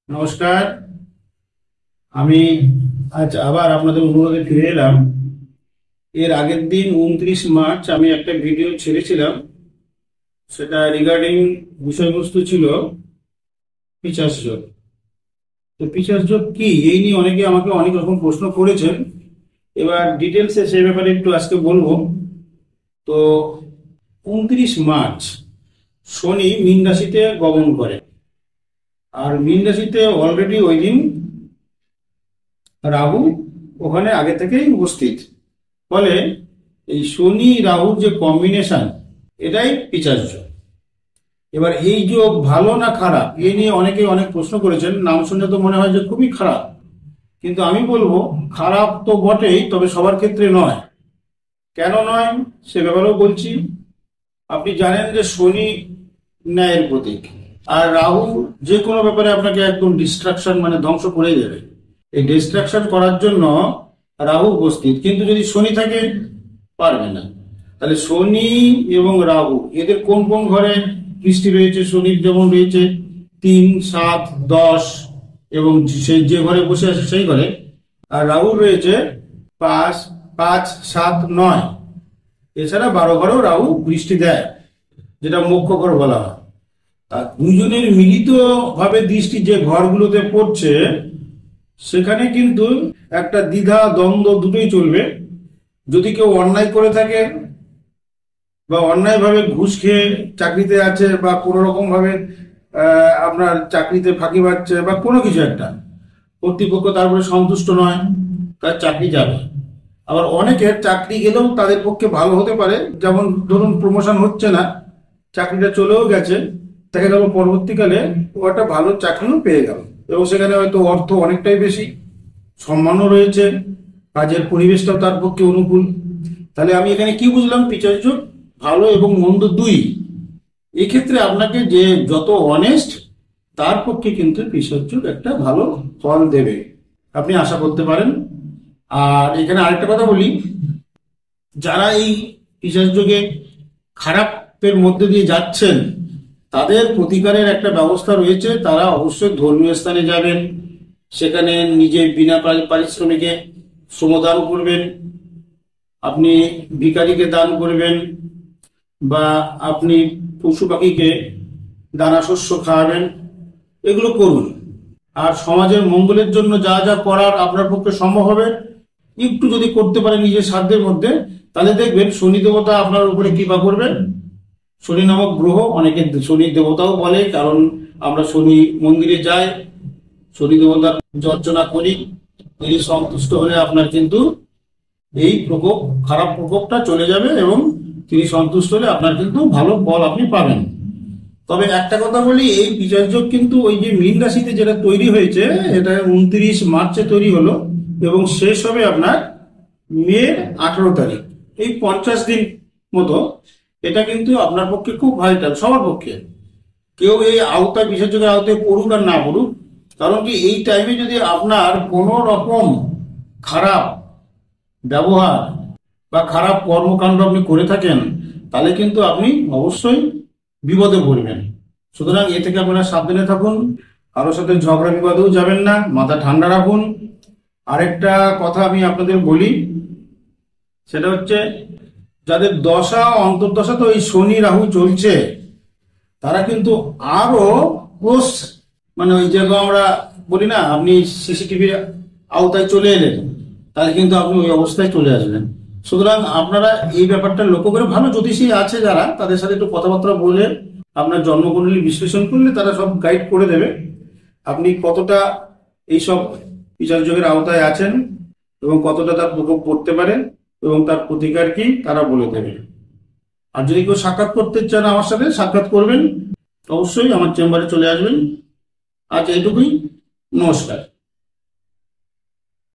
নমস্কার। আমি আজ আবার আপনাদের অনুরোধে ফিরে এলাম। এর আগের দিন 29 মার্চ আমি একটা ভিডিও ছেড়েছিলাম। সেটা রিগার্ডিং বিষয়বস্তু ছিল পিশাচ যোগ। তো পিশাচ যোগ কি, এই নিয়ে অনেকে আমাকে অনেক রকম প্রশ্ন করেছেন। এবার ডিটেলসে সেই ব্যাপারে একটু আজকে বলবো। তো 29 মার্চ শনি মীন রাশিতে গমন করে, আর মীন রাশিতে অলরেডি ওই দিন রাহু ওখানে আগে থেকেই উপস্থিত। ফলে এই শনি রাহুর যে কম্বিনেশন, এটাই পিশাচ যোগ। এবার এই যোগ ভালো না খারাপ, এ নিয়ে অনেকে অনেক প্রশ্ন করেছেন। নাম শুনে তো মনে হয় যে খুবই খারাপ, কিন্তু আমি বলবো খারাপ তো বটেই, তবে সবার ক্ষেত্রে নয়। কেন নয় সে ব্যাপারেও বলছি। আপনি জানেন যে শনি ন্যায়ের প্রতীক, আর রাহু যে কোনো ব্যাপারে আপনাকে একদম ডিস্ট্রাকশন মানে ধ্বংস করেই দেবে। এই ডিস্ট্রাকশন করার জন্য রাহু উপস্থিত, কিন্তু যদি শনি থাকে পারবে না। তাহলে শনি এবং রাহু এদের কোন কোন ঘরে দৃষ্টি রয়েছে? শনির যেমন রয়েছে 3, 7, 10, এবং সেই যে ঘরে বসে আছে সেই ঘরে। আর রাহুর রয়েছে 5, 5, 7, 9। এছাড়া 12 ঘরেও রাহু দৃষ্টি দেয়, যেটা মোক্ষ ঘর বলা হয়। আর দুজনের মিলিত ভাবে দৃষ্টি যে ঘরগুলোতে পড়ছে, সেখানে কিন্তু একটা দ্বিধা দ্বন্দ্ব দুটোই চলবে। যদি কেউ অন্যায় করে থাকে বা অন্যায়ভাবে ঘুষ খেয়ে চাকরিতে আছে, বা কোনো রকম ভাবে আপনার চাকরিতে ফাঁকি মারছে বা কোনো কিছু একটা, কর্তৃপক্ষ তারপরে সন্তুষ্ট নয়, তার চাকরি যাবে। আবার অনেকের চাকরি গেলেও তাদের পক্ষে ভালো হতে পারে। যেমন ধরুন প্রমোশন হচ্ছে না, চাকরিটা চলেও গেছে, দেখা গেল পরবর্তীকালে ও একটা ভালো চাকরিও পেয়ে গেল, এবং সেখানে হয়তো অর্থ অনেকটাই বেশি, সম্মানও রয়েছে, কাজের পরিবেশটাও তার পক্ষে অনুকূল। তাহলে আমি এখানে কি বুঝলাম? পিছার যোগ ভালো এবং মন্দ দুই। এক্ষেত্রে আপনাকে যে যত অনেস্ট, তার পক্ষে কিন্তু পিছার যোগ একটা ভালো ফল দেবে, আপনি আশা করতে পারেন। আর এখানে আরেকটা কথা বলি, যারা এই পিশাচ যোগে খারাপের মধ্যে দিয়ে যাচ্ছেন, তাদের প্রতিকারের একটা ব্যবস্থা রয়েছে। তারা অবশ্যই ধর্মীয় স্থানে যাবেন, সেখানে নিজে বিনা পারিশ্রমিকে শ্রমদান করবেন, আপনি ভিখারিকে দান করবেন, বা আপনি পশু পাখিকে দানা শস্য খাওয়াবেন, এগুলো করুন। আর সমাজের মঙ্গলের জন্য যা যা করার আপনার পক্ষে সম্ভব হবে, একটু যদি করতে পারেন নিজের সাধ্যের মধ্যে, তাহলে দেখবেন শনি দেবতা আপনার উপরে কৃপা করবেন। শনি নামক গ্রহ, অনেকে শনি দেবতাও বলে, কারণ আমরা শনি মন্দিরে যাই, শনি দেবতার অর্চনা করি। তিনি সন্তুষ্ট হলে আপনার কিন্তু এই প্রকোপ, খারাপ প্রকোপটা চলে যাবে, এবং তিনি সন্তুষ্ট হলে আপনার কিন্তু ভালো ফল আপনি পাবেন। তবে একটা কথা বলি, এই পিশাচ যোগ কিন্তু ওই যে মীন রাশিতে যেটা তৈরি হয়েছে, এটা 29 মার্চে তৈরি হলো, এবং শেষ হবে আপনার মে 18 তারিখ। এই 50 দিন মতো। এটা কিন্তু আপনার পক্ষে খুব ভাইটাল, সবার পক্ষে। কেউ এই আওতায়, পিশাচ যোগের আওতায় পড়ুক আর না পড়ুক, কারণ কি এই টাইমে যদি আপনার কোনো রকম খারাপ ব্যবহার বা খারাপ কর্মকাণ্ড আপনি করে থাকেন, তাহলে কিন্তু আপনি অবশ্যই বিপদে পড়বেন। সুতরাং এ থেকে আপনারা সাবধানে থাকুন, কারোর সাথে ঝগড়া বিবাদেও যাবেন না, মাথা ঠান্ডা রাখুন। আরেকটা কথা আমি আপনাদের বলি, সেটা হচ্ছে যাদের দশা অন্তর্দশা তো এই শনি রাহু চলছে, তারা কিন্তু আরো ক্লোজ, মানে ওই যেরকম আমরা বলি না, আপনি সিসিটিভির আওতায় চলে এলেন, তাহলে কিন্তু আপনি ওই অবস্থায় চলে আসবেন। সুতরাং আপনারা এই ব্যাপারটা লক্ষ্য করে, ভালো জ্যোতিষী আছে যারা, তাদের সাথে একটু কথাবার্তা বলে আপনার জন্মকুণ্ডলী বিশ্লেষণ করলে তারা সব গাইড করে দেবে আপনি কতটা এইসব পিশাচ যোগের আওতায় আছেন, এবং কতটা তার প্রকোপ পড়তে পারে, এবং তার প্রতিকার কি তারা বলে দেবে। আর যদি কেউ সাক্ষাৎ করতে চান আমার সাথে, সাক্ষাৎ করবেন, অবশ্যই আমার চেম্বারে চলে আসবেন। আজ এইটুকুই। নমস্কার।